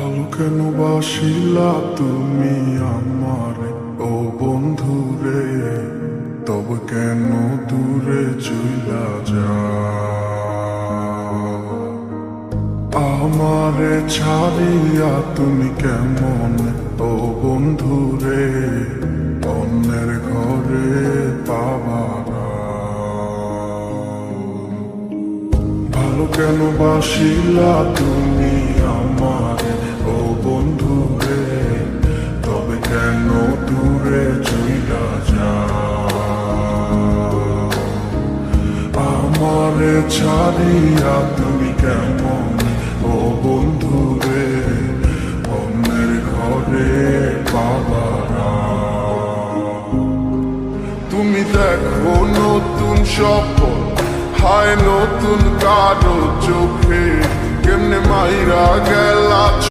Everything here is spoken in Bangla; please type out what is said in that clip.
ভালো কেন বাসিলা তুমি আমারে ও বন্ধুরে, তবে কেন দূরে চইলা যাও? আমারে ছাড়িয়া তুমি কেমন ও বন্ধুরে অন্যের ঘরে পাবারা? ভালো কেন বাসিলা তুমি আমারে ও বন্ধুরে, তবে কেন দূরে চইলা যাও? আমারে ছাড়িয়া তুমি কেমন ও বন্ধুরে অন্যের ঘরে পাবারা? তুমি দেখো নতুন স্বপ্ন, হায় নতুন কারো চোখে কেমনে মাইরা গেলা।